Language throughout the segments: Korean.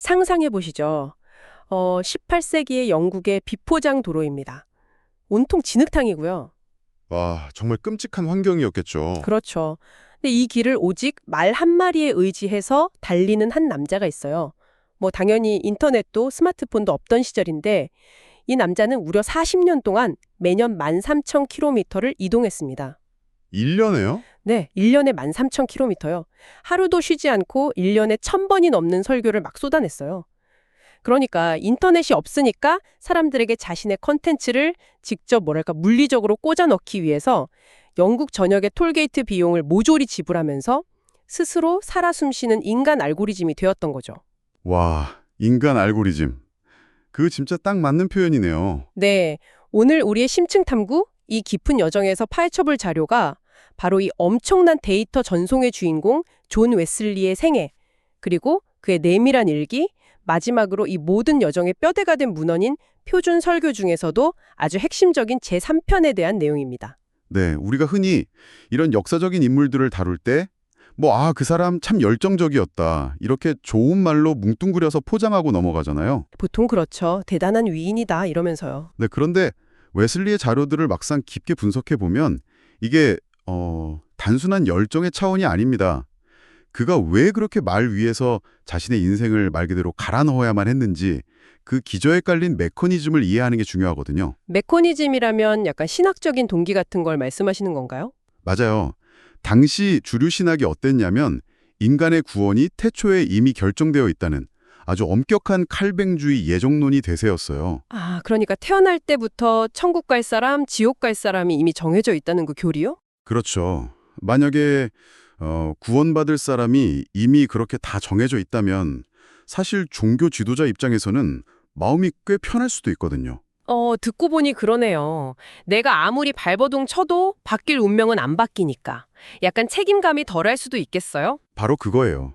상상해 보시죠. 18세기의 영국의 비포장 도로입니다. 온통 진흙탕이고요. 와, 정말 끔찍한 환경이었겠죠. 그렇죠. 근데 이 길을 오직 말 한 마리에 의지해서 달리는 한 남자가 있어요. 뭐 당연히 인터넷도 스마트폰도 없던 시절인데 이 남자는 무려 40년 동안 매년 13,000km를 이동했습니다. 1년에요? 네, 1년에 13,000km요. 하루도 쉬지 않고 1년에 1,000번이 넘는 설교를 막 쏟아냈어요. 그러니까 인터넷이 없으니까 사람들에게 자신의 컨텐츠를 직접 물리적으로 꽂아 넣기 위해서 영국 전역의 톨게이트 비용을 모조리 지불하면서 스스로 살아 숨쉬는 인간 알고리즘이 되었던 거죠. 와, 인간 알고리즘. 그 진짜 딱 맞는 표현이네요. 네, 오늘 우리의 심층 탐구, 이 깊은 여정에서 파헤쳐볼 자료가 바로 이 엄청난 데이터 전송의 주인공 존 웨슬리의 생애, 그리고 그의 내밀한 일기, 마지막으로 이 모든 여정의 뼈대가 된 문헌인 표준 설교 중에서도 아주 핵심적인 제3편에 대한 내용입니다. 네, 우리가 흔히 이런 역사적인 인물들을 다룰 때 그 사람 참 열정적이었다. 이렇게 좋은 말로 뭉뚱그려서 포장하고 넘어가잖아요. 보통 그렇죠. 대단한 위인이다 이러면서요. 네, 그런데 웨슬리의 자료들을 막상 깊게 분석해 보면 이게 단순한 열정의 차원이 아닙니다. 그가 왜 그렇게 말 위에서 자신의 인생을 말 그대로 갈아 넣어야만 했는지 그 기저에 깔린 메커니즘을 이해하는 게 중요하거든요. 메커니즘이라면 약간 신학적인 동기 같은 걸 말씀하시는 건가요? 맞아요. 당시 주류 신학이 어땠냐면 인간의 구원이 태초에 이미 결정되어 있다는 아주 엄격한 칼뱅주의 예정론이 대세였어요. 아, 그러니까 태어날 때부터 천국 갈 사람, 지옥 갈 사람이 이미 정해져 있다는 그 교리요? 그렇죠. 만약에 구원받을 사람이 이미 그렇게 다 정해져 있다면 사실 종교 지도자 입장에서는 마음이 꽤 편할 수도 있거든요. 듣고 보니 그러네요. 내가 아무리 발버둥 쳐도 바뀔 운명은 안 바뀌니까. 약간 책임감이 덜할 수도 있겠어요? 바로 그거예요.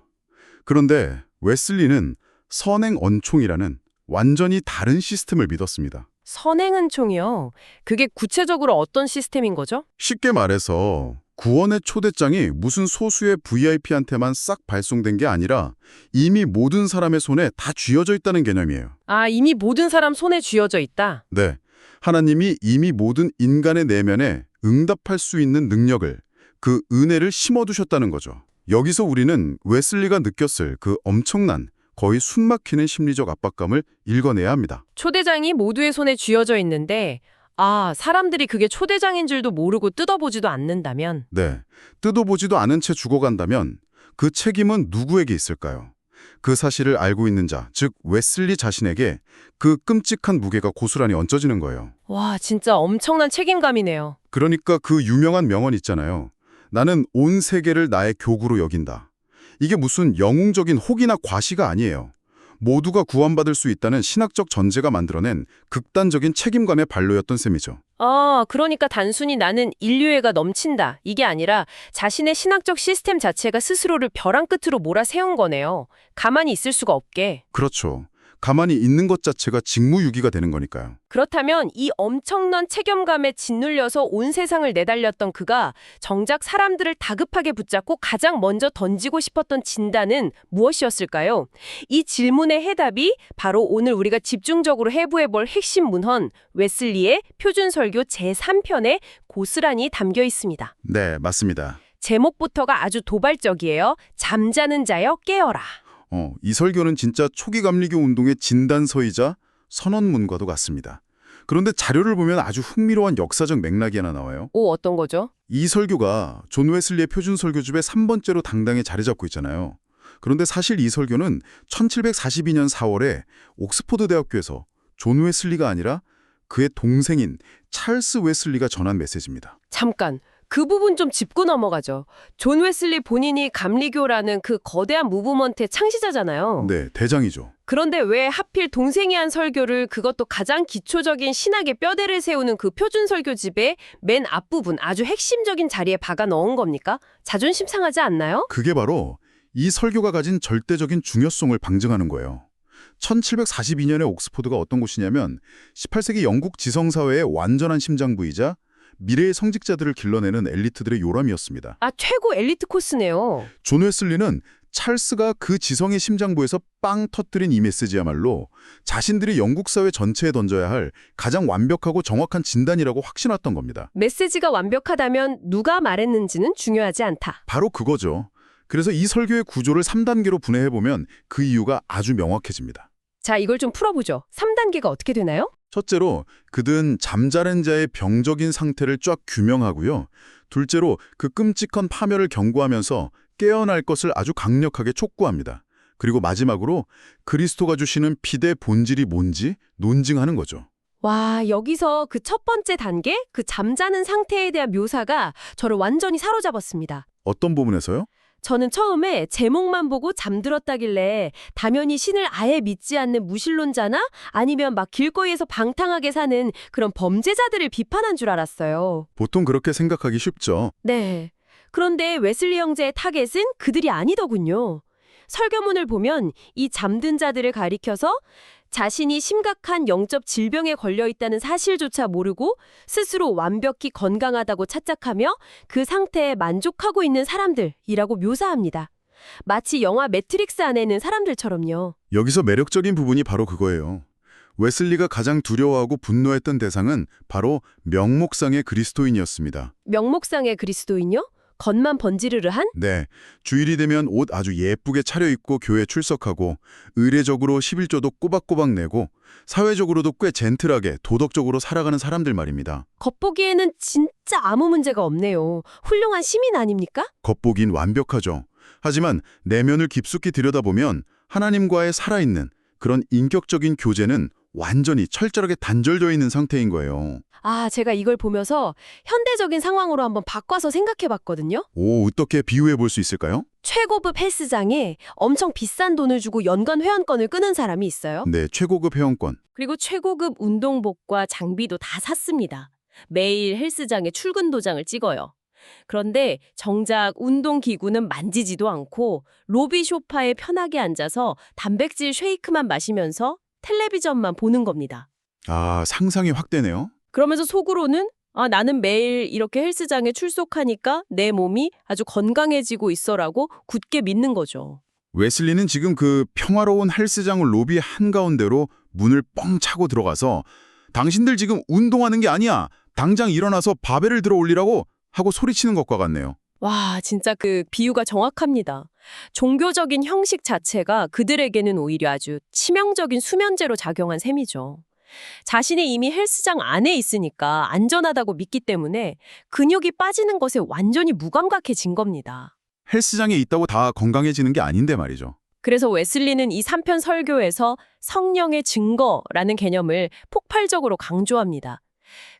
그런데 웨슬리는 선행 언총이라는 완전히 다른 시스템을 믿었습니다. 선행은 총이요. 그게 구체적으로 어떤 시스템인 거죠? 쉽게 말해서 구원의 초대장이 무슨 소수의 VIP한테만 싹 발송된 게 아니라 이미 모든 사람의 손에 다 쥐어져 있다는 개념이에요. 아, 이미 모든 사람 손에 쥐어져 있다. 네, 하나님이 이미 모든 인간의 내면에 응답할 수 있는 능력을, 그 은혜를 심어두셨다는 거죠. 여기서 우리는 웨슬리가 느꼈을 그 엄청난, 거의 숨막히는 심리적 압박감을 읽어내야 합니다. 초대장이 모두의 손에 쥐어져 있는데, 아, 사람들이 그게 초대장인 줄도 모르고 뜯어보지도 않는다면, 네, 뜯어보지도 않은 채 죽어간다면 그 책임은 누구에게 있을까요? 그 사실을 알고 있는 자, 즉 웨슬리 자신에게 그 끔찍한 무게가 고스란히 얹어지는 거예요. 와, 진짜 엄청난 책임감이네요. 그러니까 그 유명한 명언 있잖아요. 나는 온 세계를 나의 교구로 여긴다. 이게 무슨 영웅적인 혹이나 과시가 아니에요. 모두가 구원받을 수 있다는 신학적 전제가 만들어낸 극단적인 책임감의 발로였던 셈이죠. 아, 그러니까 단순히 나는 인류애가 넘친다. 이게 아니라 자신의 신학적 시스템 자체가 스스로를 벼랑 끝으로 몰아세운 거네요. 가만히 있을 수가 없게. 그렇죠. 가만히 있는 것 자체가 직무유기가 되는 거니까요. 그렇다면 이 엄청난 책임감에 짓눌려서 온 세상을 내달렸던 그가 정작 사람들을 다급하게 붙잡고 가장 먼저 던지고 싶었던 진단은 무엇이었을까요? 이 질문의 해답이 바로 오늘 우리가 집중적으로 해부해볼 핵심 문헌 웨슬리의 표준설교 제3편에 고스란히 담겨 있습니다. 네, 맞습니다. 제목부터가 아주 도발적이에요. 잠자는 자여 깨어라. 이 설교는 진짜 초기 감리교 운동의 진단서이자 선언문과도 같습니다. 그런데 자료를 보면 아주 흥미로운 역사적 맥락이 하나 나와요. 오, 어떤 거죠? 이 설교가 존 웨슬리의 표준 설교집의 3번째로 당당히 자리 잡고 있잖아요. 그런데 사실 이 설교는 1742년 4월에 옥스포드 대학교에서 존 웨슬리가 아니라 그의 동생인 찰스 웨슬리가 전한 메시지입니다. 잠깐, 그 부분 좀 짚고 넘어가죠. 존 웨슬리 본인이 감리교라는 그 거대한 무브먼트의 창시자잖아요. 네, 대장이죠. 그런데 왜 하필 동생이 한 설교를 그것도 가장 기초적인 신학의 뼈대를 세우는 그 표준 설교집의 맨 앞부분 아주 핵심적인 자리에 박아 넣은 겁니까? 자존심 상하지 않나요? 그게 바로 이 설교가 가진 절대적인 중요성을 방증하는 거예요. 1742년에 옥스포드가 어떤 곳이냐면 18세기 영국 지성사회의 완전한 심장부이자 미래의 성직자들을 길러내는 엘리트들의 요람이었습니다. 아, 최고 엘리트 코스네요. 존 웨슬리는 찰스가 그 지성의 심장부에서 빵 터뜨린 이 메시지야말로 자신들이 영국 사회 전체에 던져야 할 가장 완벽하고 정확한 진단이라고 확신했던 겁니다. 메시지가 완벽하다면 누가 말했는지는 중요하지 않다. 바로 그거죠. 그래서 이 설교의 구조를 3단계로 분해해보면 그 이유가 아주 명확해집니다. 자, 이걸 좀 풀어보죠. 3단계가 어떻게 되나요? 첫째로 그든 잠자는 자의 병적인 상태를 쫙 규명하고요. 둘째로 그 끔찍한 파멸을 경고하면서 깨어날 것을 아주 강력하게 촉구합니다. 그리고 마지막으로 그리스도가 주시는 피대 본질이 뭔지 논증하는 거죠. 와, 여기서 그 첫 번째 단계, 그 잠자는 상태에 대한 묘사가 저를 완전히 사로잡았습니다. 어떤 부분에서요? 저는 처음에 제목만 보고 잠들었다길래 당연히 신을 아예 믿지 않는 무신론자나 아니면 막 길거리에서 방탕하게 사는 그런 범죄자들을 비판한 줄 알았어요. 보통 그렇게 생각하기 쉽죠. 네. 그런데 웨슬리 형제의 타겟은 그들이 아니더군요. 설교문을 보면 이 잠든 자들을 가리켜서 자신이 심각한 영적 질병에 걸려 있다는 사실조차 모르고 스스로 완벽히 건강하다고 착각하며 그 상태에 만족하고 있는 사람들이라고 묘사합니다. 마치 영화 매트릭스 안에 있는 사람들처럼요. 여기서 매력적인 부분이 바로 그거예요. 웨슬리가 가장 두려워하고 분노했던 대상은 바로 명목상의 그리스도인이었습니다. 명목상의 그리스도인요? 겉만 번지르르한? 네, 주일이 되면 옷 아주 예쁘게 차려입고 교회 출석하고 의례적으로 11조도 꼬박꼬박 내고 사회적으로도 꽤 젠틀하게 도덕적으로 살아가는 사람들 말입니다. 겉보기에는 진짜 아무 문제가 없네요. 훌륭한 시민 아닙니까? 겉보긴 완벽하죠. 하지만 내면을 깊숙이 들여다보면 하나님과의 살아있는 그런 인격적인 교제는 완전히 철저하게 단절되어 있는 상태인 거예요. 아, 제가 이걸 보면서 현대적인 상황으로 한번 바꿔서 생각해 봤거든요. 오, 어떻게 비유해 볼 수 있을까요? 최고급 헬스장에 엄청 비싼 돈을 주고 연간 회원권을 끄는 사람이 있어요. 네, 최고급 회원권. 그리고 최고급 운동복과 장비도 다 샀습니다. 매일 헬스장에 출근 도장을 찍어요. 그런데 정작 운동기구는 만지지도 않고 로비 소파에 편하게 앉아서 단백질 쉐이크만 마시면서 텔레비전만 보는 겁니다. 아, 상상이 확 되네요. 그러면서 속으로는 나는 매일 이렇게 헬스장에 출석하니까 내 몸이 아주 건강해지고 있어라고 굳게 믿는 거죠. 웨슬리는 지금 그 평화로운 헬스장 로비 한가운데로 문을 뻥 차고 들어가서 당신들 지금 운동하는 게 아니야. 당장 일어나서 바벨을 들어 올리라고 하고 소리치는 것과 같네요. 와, 진짜 그 비유가 정확합니다. 종교적인 형식 자체가 그들에게는 오히려 아주 치명적인 수면제로 작용한 셈이죠. 자신이 이미 헬스장 안에 있으니까 안전하다고 믿기 때문에 근육이 빠지는 것에 완전히 무감각해진 겁니다. 헬스장에 있다고 다 건강해지는 게 아닌데 말이죠. 그래서 웨슬리는 이 3편 설교에서 성령의 증거라는 개념을 폭발적으로 강조합니다.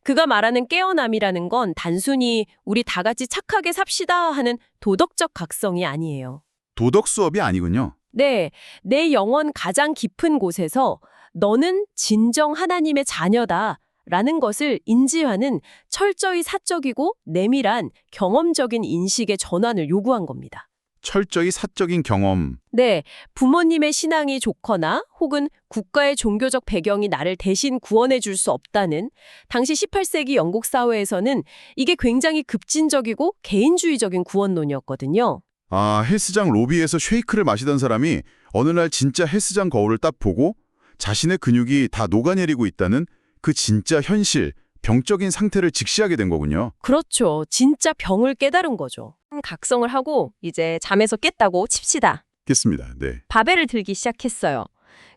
그가 말하는 깨어남이라는 건 단순히 우리 다 같이 착하게 삽시다 하는 도덕적 각성이 아니에요. 도덕 수업이 아니군요. 네, 내 영혼 가장 깊은 곳에서 너는 진정 하나님의 자녀다 라는 것을 인지하는 철저히 사적이고 내밀한 경험적인 인식의 전환을 요구한 겁니다. 철저히 사적인 경험. 네, 부모님의 신앙이 좋거나 혹은 국가의 종교적 배경이 나를 대신 구원해 줄 수 없다는 당시 18세기 영국 사회에서는 이게 굉장히 급진적이고 개인주의적인 구원론이었거든요. 아, 헬스장 로비에서 쉐이크를 마시던 사람이 어느 날 진짜 헬스장 거울을 딱 보고 자신의 근육이 다 녹아내리고 있다는 그 진짜 현실, 병적인 상태를 직시하게 된 거군요. 그렇죠. 진짜 병을 깨달은 거죠. 각성을 하고 이제 잠에서 깼다고 칩시다. 겠습니다. 네. 바벨을 들기 시작했어요.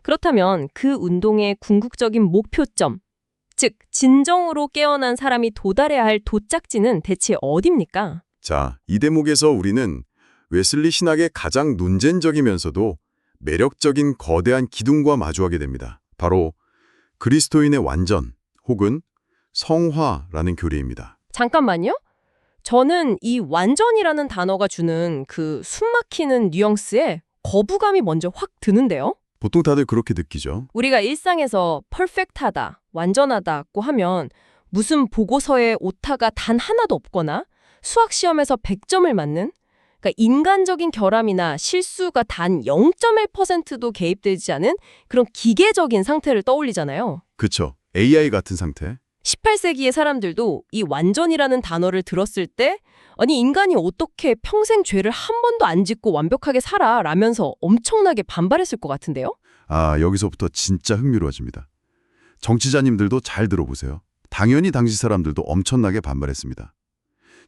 그렇다면 그 운동의 궁극적인 목표점, 즉 진정으로 깨어난 사람이 도달해야 할 도착지는 대체 어딥니까? 자, 이 대목에서 우리는 웨슬리 신학의 가장 논쟁적이면서도 매력적인 거대한 기둥과 마주하게 됩니다. 바로 그리스도인의 완전 혹은 성화라는 교리입니다. 잠깐만요. 저는 이 완전이라는 단어가 주는 그 숨막히는 뉘앙스에 거부감이 먼저 확 드는데요. 보통 다들 그렇게 느끼죠. 우리가 일상에서 퍼펙트하다, 완전하다고 하면 무슨 보고서에 오타가 단 하나도 없거나 수학 시험에서 100점을 맞는, 그러니까 인간적인 결함이나 실수가 단 0.1%도 개입되지 않은 그런 기계적인 상태를 떠올리잖아요. 그쵸. AI 같은 상태. 18세기의 사람들도 이 완전이라는 단어를 들었을 때 아니 인간이 어떻게 평생 죄를 한 번도 안 짓고 완벽하게 살아 라면서 엄청나게 반발했을 것 같은데요? 아, 여기서부터 진짜 흥미로워집니다. 정치자님들도 잘 들어보세요. 당연히 당시 사람들도 엄청나게 반발했습니다.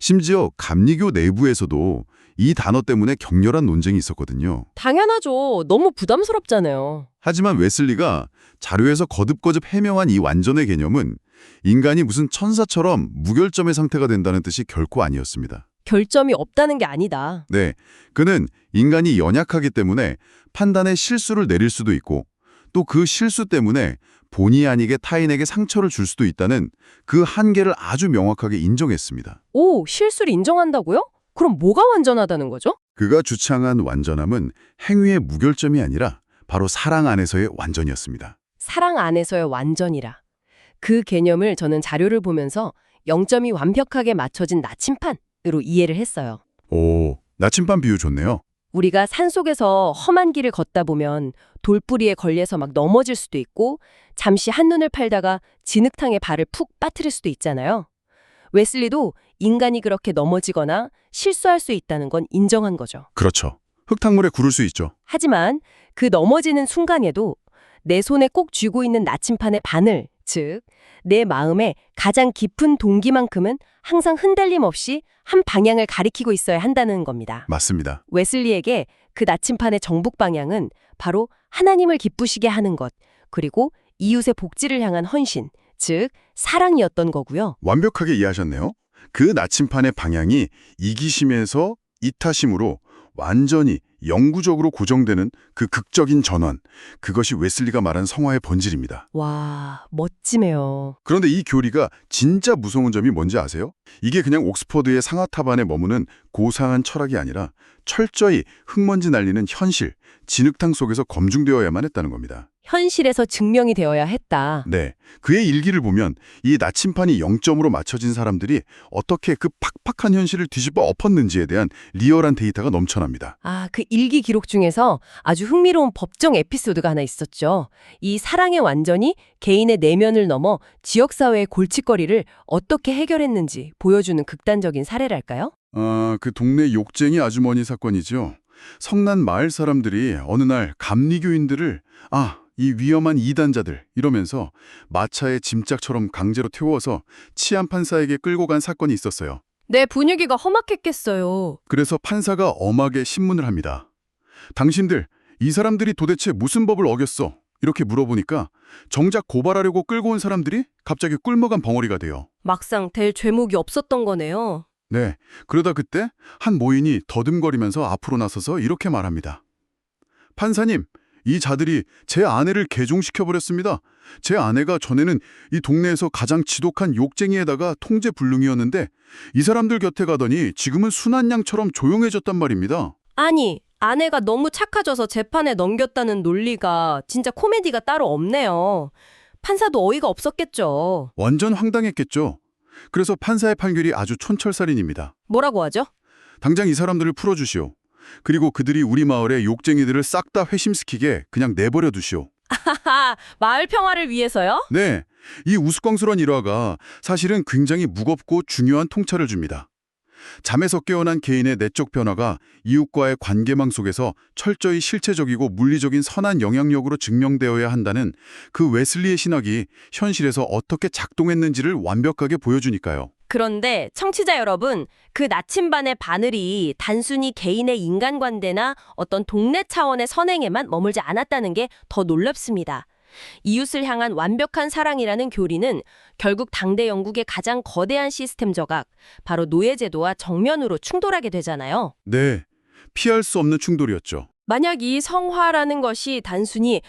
심지어 감리교 내부에서도 이 단어 때문에 격렬한 논쟁이 있었거든요. 당연하죠. 너무 부담스럽잖아요. 하지만 웨슬리가 자료에서 거듭거듭 해명한 이 완전의 개념은 인간이 무슨 천사처럼 무결점의 상태가 된다는 뜻이 결코 아니었습니다. 결점이 없다는 게 아니다. 네, 그는 인간이 연약하기 때문에 판단에 실수를 내릴 수도 있고 또 그 실수 때문에 본의 아니게 타인에게 상처를 줄 수도 있다는 그 한계를 아주 명확하게 인정했습니다. 오, 실수를 인정한다고요? 그럼 뭐가 완전하다는 거죠? 그가 주창한 완전함은 행위의 무결점이 아니라 바로 사랑 안에서의 완전이었습니다. 사랑 안에서의 완전이라. 그 개념을 저는 자료를 보면서 0점이 완벽하게 맞춰진 나침판으로 이해를 했어요. 오, 나침반 비유 좋네요. 우리가 산속에서 험한 길을 걷다 보면 돌뿌리에 걸려서 막 넘어질 수도 있고 잠시 한눈을 팔다가 진흙탕에 발을 푹 빠뜨릴 수도 있잖아요. 웨슬리도 인간이 그렇게 넘어지거나 실수할 수 있다는 건 인정한 거죠. 그렇죠. 흙탕물에 구를 수 있죠. 하지만 그 넘어지는 순간에도 내 손에 꼭 쥐고 있는 나침판의 바늘, 즉 내 마음의 가장 깊은 동기만큼은 항상 흔들림 없이 한 방향을 가리키고 있어야 한다는 겁니다. 맞습니다. 웨슬리에게 그 나침판의 정북 방향은 바로 하나님을 기쁘시게 하는 것, 그리고 이웃의 복지를 향한 헌신, 즉 사랑이었던 거고요. 완벽하게 이해하셨네요. 그 나침판의 방향이 이기심에서 이타심으로 완전히 영구적으로 고정되는 그 극적인 전환, 그것이 웨슬리가 말한 성화의 본질입니다. 와, 멋지네요. 그런데 이 교리가 진짜 무서운 점이 뭔지 아세요? 이게 그냥 옥스퍼드의 상하탑안에 머무는 고상한 철학이 아니라 철저히 흙먼지 날리는 현실, 진흙탕 속에서 검증되어야만 했다는 겁니다. 현실에서 증명이 되어야 했다. 네, 그의 일기를 보면 이 나침판이 0점으로 맞춰진 사람들이 어떻게 그 팍팍한 현실을 뒤집어 엎었는지에 대한 리얼한 데이터가 넘쳐납니다. 아, 그 일기 기록 중에서 아주 흥미로운 법정 에피소드가 하나 있었죠. 이 사랑의 완전히 개인의 내면을 넘어 지역사회의 골칫거리를 어떻게 해결했는지 보여주는 극단적인 사례랄까요? 그 동네 욕쟁이 아주머니 사건이죠. 성난 마을 사람들이 어느 날 감리교인들을 이 위험한 이단자들 이러면서 마차에 짐짝처럼 강제로 태워서 치안 판사에게 끌고 간 사건이 있었어요. 내 분위기가 험악했겠어요. 그래서 판사가 엄하게 신문을 합니다. 당신들, 이 사람들이 도대체 무슨 법을 어겼어? 이렇게 물어보니까 정작 고발하려고 끌고 온 사람들이 갑자기 꿀먹은 벙어리가 돼요. 막상 될 죄목이 없었던 거네요. 네, 그러다 그때 한 모인이 더듬거리면서 앞으로 나서서 이렇게 말합니다. 판사님, 이 자들이 제 아내를 개종시켜버렸습니다. 제 아내가 전에는 이 동네에서 가장 지독한 욕쟁이에다가 통제불능이었는데 이 사람들 곁에 가더니 지금은 순한 양처럼 조용해졌단 말입니다. 아니, 아내가 너무 착해져서 재판에 넘겼다는 논리가 진짜 코미디가 따로 없네요. 판사도 어이가 없었겠죠. 완전 황당했겠죠. 그래서 판사의 판결이 아주 촌철살인입니다. 뭐라고 하죠? 당장 이 사람들을 풀어주시오. 그리고 그들이 우리 마을의 욕쟁이들을 싹 다 회심시키게 그냥 내버려 두시오. 하하, 마을 평화를 위해서요? 네, 이 우스꽝스러운 일화가 사실은 굉장히 무겁고 중요한 통찰을 줍니다. 잠에서 깨어난 개인의 내적 변화가 이웃과의 관계망 속에서 철저히 실체적이고 물리적인 선한 영향력으로 증명되어야 한다는 그 웨슬리의 신학이 현실에서 어떻게 작동했는지를 완벽하게 보여주니까요. 그런데 청취자 여러분, 그 나침반의 바늘이 단순히 개인의 인간관계나 어떤 동네 차원의 선행에만 머물지 않았다는 게 더 놀랍습니다. 이웃을 향한 완벽한 사랑이라는 교리는 결국 당대 영국의 가장 거대한 시스템 저각, 바로 노예제도와 정면으로 충돌하게 되잖아요. 네, 피할 수 없는 충돌이었죠. 만약 이 성화라는 것이 단순히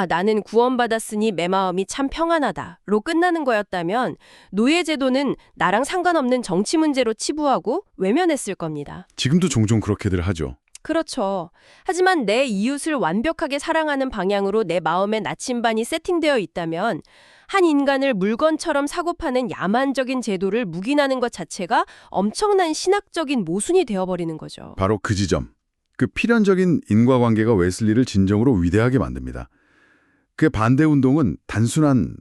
나는 구원받았으니 내 마음이 참 평안하다로 끝나는 거였다면 노예제도는 나랑 상관없는 정치 문제로 치부하고 외면했을 겁니다. 지금도 종종 그렇게들 하죠. 그렇죠. 하지만 내 이웃을 완벽하게 사랑하는 방향으로 내 마음의 나침반이 세팅되어 있다면 한 인간을 물건처럼 사고 파는 야만적인 제도를 묵인하는 것 자체가 엄청난 신학적인 모순이 되어버리는 거죠. 바로 그 지점. 그 필연적인 인과관계가 웨슬리를 진정으로 위대하게 만듭니다. 그 반대 운동은 단순한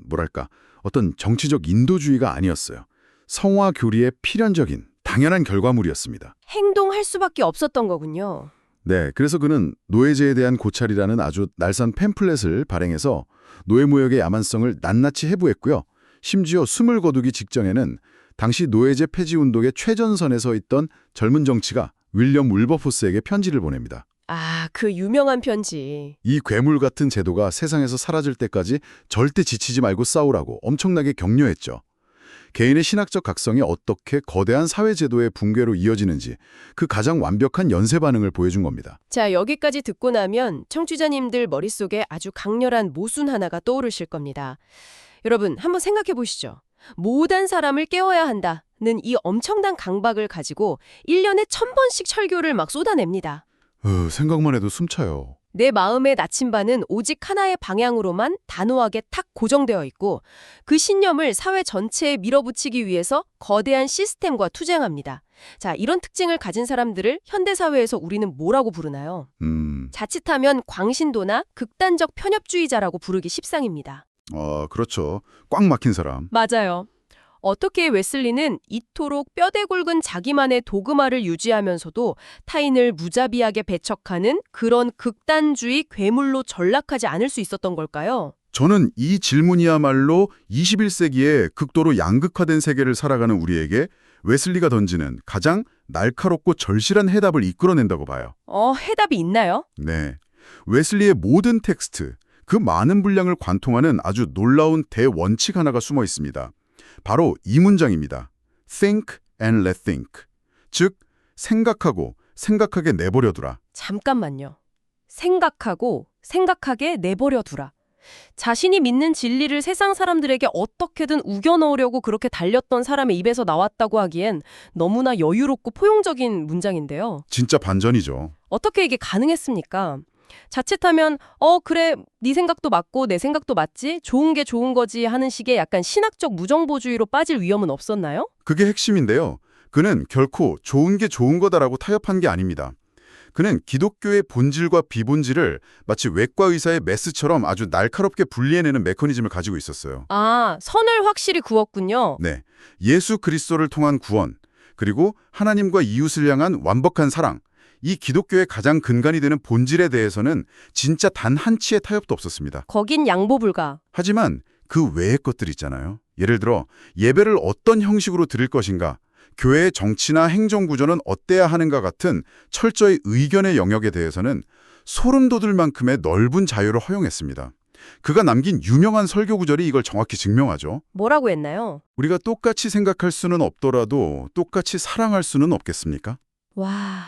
어떤 정치적 인도주의가 아니었어요. 성화 교리의 필연적인 당연한 결과물이었습니다. 행동할 수밖에 없었던 거군요. 네, 그래서 그는 노예제에 대한 고찰이라는 아주 날선 팸플렛을 발행해서 노예무역의 야만성을 낱낱이 해부했고요. 심지어 숨을 거두기 직전에는 당시 노예제 폐지 운동의 최전선에 서 있던 젊은 정치가 윌리엄 울버포스에게 편지를 보냅니다. 아, 그 유명한 편지. 이 괴물 같은 제도가 세상에서 사라질 때까지 절대 지치지 말고 싸우라고 엄청나게 격려했죠. 개인의 신학적 각성이 어떻게 거대한 사회제도의 붕괴로 이어지는지 그 가장 완벽한 연쇄 반응을 보여준 겁니다. 자, 여기까지 듣고 나면 청취자님들 머릿속에 아주 강렬한 모순 하나가 떠오르실 겁니다. 여러분, 한번 생각해 보시죠. 모든 사람을 깨워야 한다는 이 엄청난 강박을 가지고 1년에 1000번씩 설교를 막 쏟아냅니다. 생각만 해도 숨차요. 내 마음의 나침반은 오직 하나의 방향으로만 단호하게 탁 고정되어 있고 그 신념을 사회 전체에 밀어붙이기 위해서 거대한 시스템과 투쟁합니다. 자, 이런 특징을 가진 사람들을 현대사회에서 우리는 뭐라고 부르나요? 자칫하면 광신도나 극단적 편협주의자라고 부르기 십상입니다. 그렇죠. 꽉 막힌 사람. 맞아요. 어떻게 웨슬리는 이토록 뼈대 굵은 자기만의 도그마를 유지하면서도 타인을 무자비하게 배척하는 그런 극단주의 괴물로 전락하지 않을 수 있었던 걸까요? 저는 이 질문이야말로 21세기에 극도로 양극화된 세계를 살아가는 우리에게 웨슬리가 던지는 가장 날카롭고 절실한 해답을 이끌어낸다고 봐요. 해답이 있나요? 네. 웨슬리의 모든 텍스트, 그 많은 분량을 관통하는 아주 놀라운 대원칙 하나가 숨어 있습니다. 바로 이 문장입니다. Think and let think. 즉, 생각하고 생각하게 내버려두라. 잠깐만요. 생각하고 생각하게 내버려두라. 자신이 믿는 진리를 세상 사람들에게 어떻게든 우겨넣으려고 그렇게 달렸던 사람의 입에서 나왔다고 하기엔 너무나 여유롭고 포용적인 문장인데요. 진짜 반전이죠. 어떻게 이게 가능했습니까? 자칫하면 그래, 네 생각도 맞고 내 생각도 맞지? 좋은 게 좋은 거지 하는 식의 약간 신학적 무정보주의로 빠질 위험은 없었나요? 그게 핵심인데요. 그는 결코 좋은 게 좋은 거다라고 타협한 게 아닙니다. 그는 기독교의 본질과 비본질을 마치 외과 의사의 메스처럼 아주 날카롭게 분리해내는 메커니즘을 가지고 있었어요. 아, 선을 확실히 그었군요. 네, 예수 그리스도를 통한 구원, 그리고 하나님과 이웃을 향한 완벽한 사랑, 이 기독교의 가장 근간이 되는 본질에 대해서는 진짜 단 한치의 타협도 없었습니다. 거긴 양보 불가. 하지만 그 외의 것들 있잖아요. 예를 들어 예배를 어떤 형식으로 드릴 것인가, 교회의 정치나 행정구조는 어때야 하는가 같은 철저히 의견의 영역에 대해서는 소름 돋을 만큼의 넓은 자유를 허용했습니다. 그가 남긴 유명한 설교 구절이 이걸 정확히 증명하죠. 뭐라고 했나요? 우리가 똑같이 생각할 수는 없더라도 똑같이 사랑할 수는 없겠습니까? 와,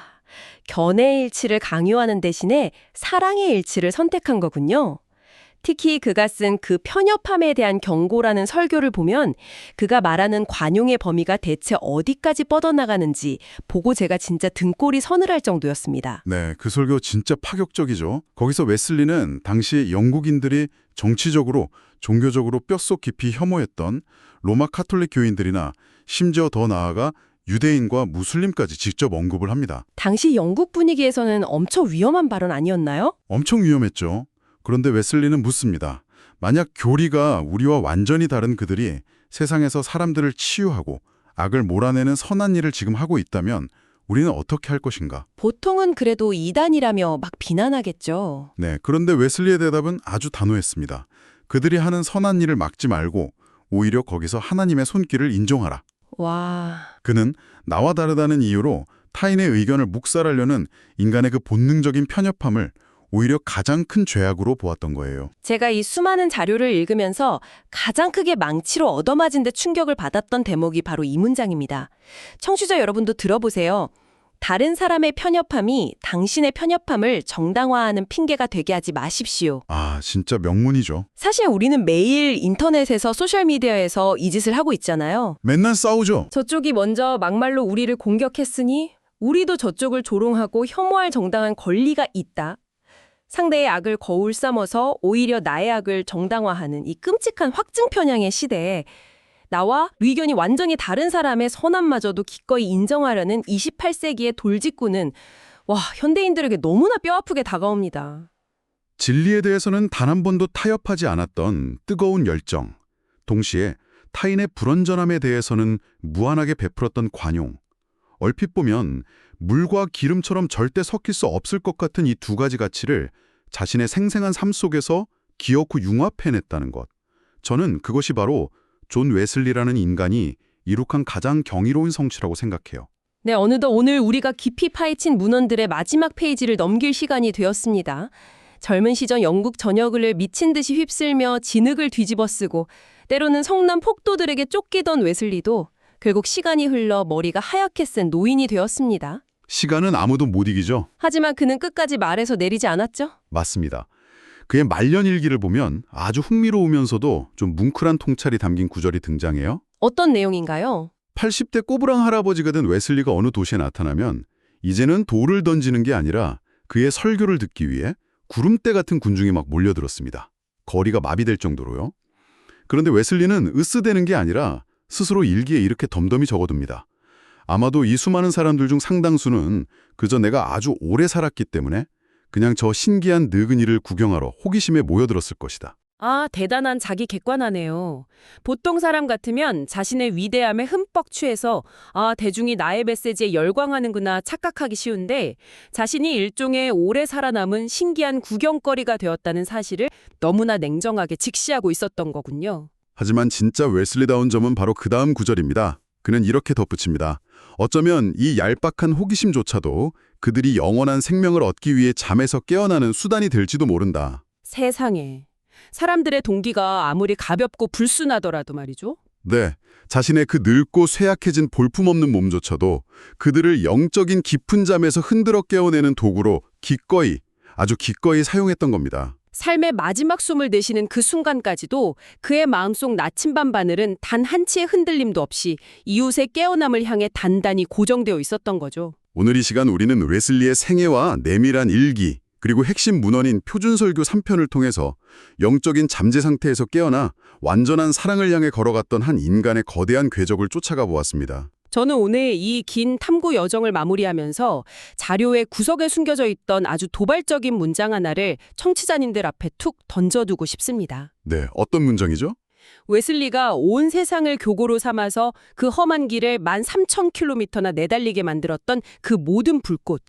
견해의 일치를 강요하는 대신에 사랑의 일치를 선택한 거군요. 특히 그가 쓴 그 편협함에 대한 경고라는 설교를 보면 그가 말하는 관용의 범위가 대체 어디까지 뻗어나가는지 보고 제가 진짜 등골이 서늘할 정도였습니다. 네, 그 설교 진짜 파격적이죠. 거기서 웨슬리는 당시 영국인들이 정치적으로, 종교적으로 뼛속 깊이 혐오했던 로마 카톨릭 교인들이나 심지어 더 나아가 유대인과 무슬림까지 직접 언급을 합니다. 당시 영국 분위기에서는 엄청 위험한 발언 아니었나요? 엄청 위험했죠. 그런데 웨슬리는 묻습니다. 만약 교리가 우리와 완전히 다른 그들이 세상에서 사람들을 치유하고 악을 몰아내는 선한 일을 지금 하고 있다면 우리는 어떻게 할 것인가? 보통은 그래도 이단이라며 막 비난하겠죠. 네, 그런데 웨슬리의 대답은 아주 단호했습니다. 그들이 하는 선한 일을 막지 말고 오히려 거기서 하나님의 손길을 인정하라. 와, 그는 나와 다르다는 이유로 타인의 의견을 묵살하려는 인간의 그 본능적인 편협함을 오히려 가장 큰 죄악으로 보았던 거예요. 제가 이 수많은 자료를 읽으면서 가장 크게 망치로 얻어맞은 데 충격을 받았던 대목이 바로 이 문장입니다. 청취자 여러분도 들어보세요. 다른 사람의 편협함이 당신의 편협함을 정당화하는 핑계가 되게 하지 마십시오. 아, 진짜 명문이죠. 사실 우리는 매일 인터넷에서 소셜미디어에서 이 짓을 하고 있잖아요. 맨날 싸우죠. 저쪽이 먼저 막말로 우리를 공격했으니 우리도 저쪽을 조롱하고 혐오할 정당한 권리가 있다. 상대의 악을 거울 삼아서 오히려 나의 악을 정당화하는 이 끔찍한 확증 편향의 시대에 나와 의견이 완전히 다른 사람의 선함마저도 기꺼이 인정하려는 28세기의 돌직구는 현대인들에게 너무나 뼈아프게 다가옵니다. 진리에 대해서는 단 한 번도 타협하지 않았던 뜨거운 열정, 동시에 타인의 불완전함에 대해서는 무한하게 베풀었던 관용. 얼핏 보면 물과 기름처럼 절대 섞일 수 없을 것 같은 이 두 가지 가치를 자신의 생생한 삶 속에서 기어코 융합해냈다는 것. 저는 그것이 바로 존 웨슬리라는 인간이 이룩한 가장 경이로운 성취라고 생각해요. 네, 어느덧 오늘 우리가 깊이 파헤친 문헌들의 마지막 페이지를 넘길 시간이 되었습니다. 젊은 시절 영국 전역을 미친 듯이 휩쓸며 진흙을 뒤집어쓰고 때로는 성남 폭도들에게 쫓기던 웨슬리도 결국 시간이 흘러 머리가 하얗게 쓴 노인이 되었습니다. 시간은 아무도 못 이기죠? 하지만 그는 끝까지 말에서 내리지 않았죠? 맞습니다. 그의 말년 일기를 보면 아주 흥미로우면서도 좀 뭉클한 통찰이 담긴 구절이 등장해요. 어떤 내용인가요? 80대 꼬부랑 할아버지가 된 웨슬리가 어느 도시에 나타나면 이제는 돌을 던지는 게 아니라 그의 설교를 듣기 위해 구름대 같은 군중이 막 몰려들었습니다. 거리가 마비될 정도로요. 그런데 웨슬리는 으스대는 게 아니라 스스로 일기에 이렇게 덤덤히 적어둡니다. 아마도 이 수많은 사람들 중 상당수는 그저 내가 아주 오래 살았기 때문에 그냥 저 신기한 늙은이를 구경하러 호기심에 모여들었을 것이다. 아, 대단한 자기 객관화네요. 보통 사람 같으면 자신의 위대함에 흠뻑 취해서 대중이 나의 메시지에 열광하는구나 착각하기 쉬운데 자신이 일종의 오래 살아남은 신기한 구경거리가 되었다는 사실을 너무나 냉정하게 직시하고 있었던 거군요. 하지만 진짜 웨슬리다운 점은 바로 그 다음 구절입니다. 그는 이렇게 덧붙입니다. 어쩌면 이 얄팍한 호기심조차도 그들이 영원한 생명을 얻기 위해 잠에서 깨어나는 수단이 될지도 모른다. 세상에. 사람들의 동기가 아무리 가볍고 불순하더라도 말이죠. 네, 자신의 그 늙고 쇠약해진 볼품없는 몸조차도 그들을 영적인 깊은 잠에서 흔들어 깨어내는 도구로 기꺼이, 아주 기꺼이 사용했던 겁니다. 삶의 마지막 숨을 내쉬는 그 순간까지도 그의 마음속 나침반 바늘은 단 한치의 흔들림도 없이 이웃의 깨어남을 향해 단단히 고정되어 있었던 거죠. 오늘 이 시간 우리는 웨슬리의 생애와 내밀한 일기, 그리고 핵심 문헌인 표준설교 3편을 통해서 영적인 잠재 상태에서 깨어나 완전한 사랑을 향해 걸어갔던 한 인간의 거대한 궤적을 쫓아가 보았습니다. 저는 오늘 이 긴 탐구 여정을 마무리하면서 자료의 구석에 숨겨져 있던 아주 도발적인 문장 하나를 청취자님들 앞에 툭 던져두고 싶습니다. 네, 어떤 문장이죠? 웨슬리가 온 세상을 교고로 삼아서 그 험한 길을 13,000km나 내달리게 만들었던 그 모든 불꽃.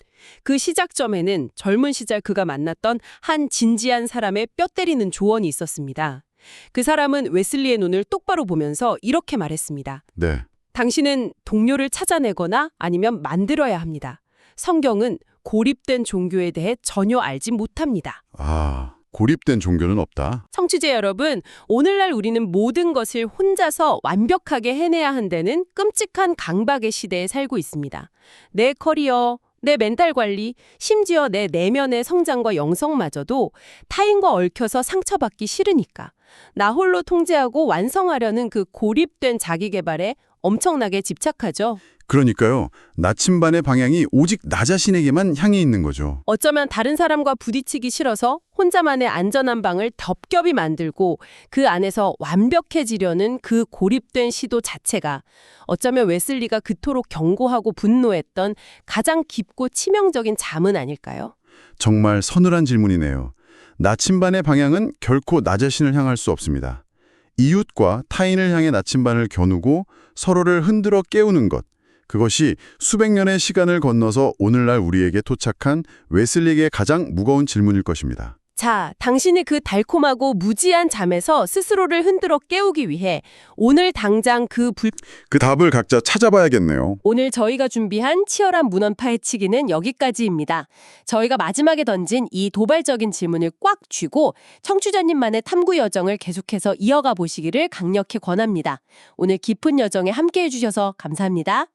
그 시작점에는 젊은 시절 그가 만났던 한 진지한 사람의 뼈 때리는 조언이 있었습니다. 그 사람은 웨슬리의 눈을 똑바로 보면서 이렇게 말했습니다. 네. 당신은 동료를 찾아내거나 아니면 만들어야 합니다. 성경은 고립된 종교에 대해 전혀 알지 못합니다. 고립된 종교는 없다. 청취자 여러분, 오늘날 우리는 모든 것을 혼자서 완벽하게 해내야 한다는 끔찍한 강박의 시대에 살고 있습니다. 내 커리어, 내 멘탈 관리, 심지어 내 내면의 성장과 영성마저도 타인과 얽혀서 상처받기 싫으니까 나 홀로 통제하고 완성하려는 그 고립된 자기 개발에 엄청나게 집착하죠. 그러니까요. 나침반의 방향이 오직 나 자신에게만 향해 있는 거죠. 어쩌면 다른 사람과 부딪히기 싫어서 혼자만의 안전한 방을 덮겹이 만들고 그 안에서 완벽해지려는 그 고립된 시도 자체가 어쩌면 웨슬리가 그토록 경고하고 분노했던 가장 깊고 치명적인 잠은 아닐까요? 정말 서늘한 질문이네요. 나침반의 방향은 결코 나 자신을 향할 수 없습니다. 이웃과 타인을 향해 나침반을 겨누고 서로를 흔들어 깨우는 것. 그것이 수백 년의 시간을 건너서 오늘날 우리에게 토착한 웨슬리에게 가장 무거운 질문일 것입니다. 자, 당신이 그 달콤하고 무지한 잠에서 스스로를 흔들어 깨우기 위해 오늘 당장 그 답을 각자 찾아봐야겠네요. 오늘 저희가 준비한 치열한 문헌 파헤치기는 여기까지입니다. 저희가 마지막에 던진 이 도발적인 질문을 꽉 쥐고 청취자님만의 탐구 여정을 계속해서 이어가 보시기를 강력히 권합니다. 오늘 깊은 여정에 함께해 주셔서 감사합니다.